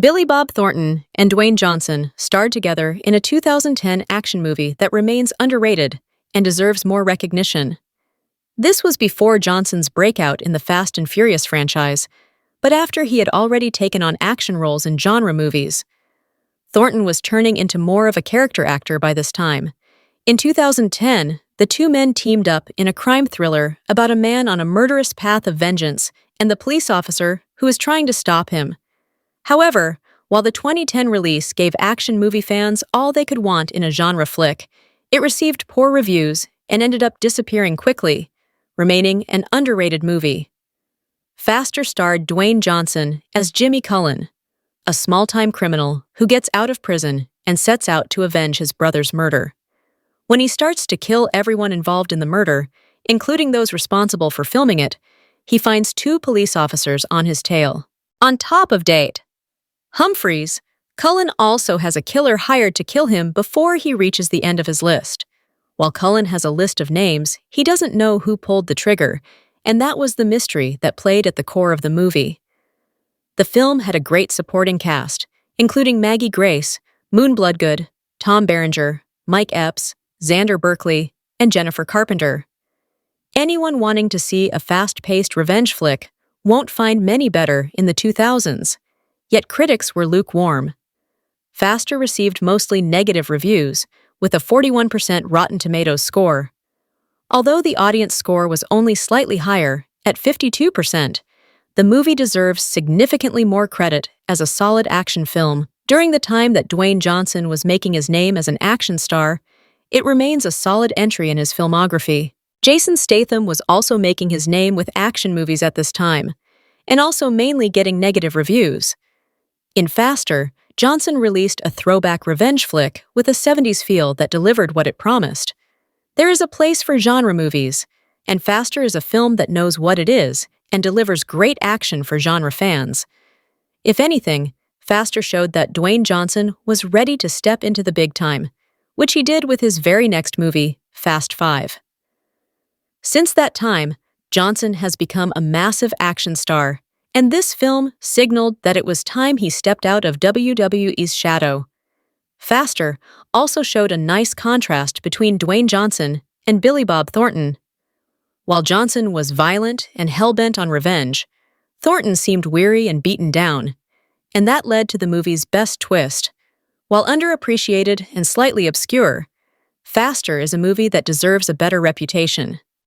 Billy Bob Thornton and Dwayne Johnson starred together in a 2010 action movie that remains underrated and deserves more recognition. This was before Johnson's breakout in the Fast and Furious franchise, but after he had already taken on action roles in genre movies. Thornton was turning into more of a character actor by this time. In 2010, the two men teamed up in a crime thriller about a man on a murderous path of vengeance and the police officer who is trying to stop him. However, while the 2010 release gave action movie fans all they could want in a genre flick, it received poor reviews and ended up disappearing quickly, remaining an underrated movie. Faster starred Dwayne Johnson as Jimmy Cullen, a small-time criminal who gets out of prison and sets out to avenge his brother's murder. When he starts to kill everyone involved in the murder, including those responsible for filming it, he finds two police officers on his tail. On top of date Humphreys, Cullen also has a killer hired to kill him before he reaches the end of his list. While Cullen has a list of names, he doesn't know who pulled the trigger, and that was the mystery that played at the core of the movie. The film had a great supporting cast, including Maggie Grace, Moon Bloodgood, Tom Berenger, Mike Epps, Xander Berkeley, and Jennifer Carpenter. Anyone wanting to see a fast-paced revenge flick won't find many better in the 2000s. Yet critics were lukewarm. Faster received mostly negative reviews, with a 41% Rotten Tomatoes score. Although the audience score was only slightly higher, at 52%, the movie deserves significantly more credit as a solid action film. During the time that Dwayne Johnson was making his name as an action star, it remains a solid entry in his filmography. Jason Statham was also making his name with action movies at this time, and also mainly getting negative reviews. In Faster, Johnson released a throwback revenge flick with a 70s feel that delivered what it promised. There is a place for genre movies, and Faster is a film that knows what it is and delivers great action for genre fans. If anything, Faster showed that Dwayne Johnson was ready to step into the big time, which he did with his very next movie, Fast 5. Since that time, Johnson has become a massive action star, and this film signaled that it was time he stepped out of WWE's shadow. Faster also showed a nice contrast between Dwayne Johnson and Billy Bob Thornton. While Johnson was violent and hell-bent on revenge, Thornton seemed weary and beaten down, and that led to the movie's best twist. While underappreciated and slightly obscure, Faster is a movie that deserves a better reputation.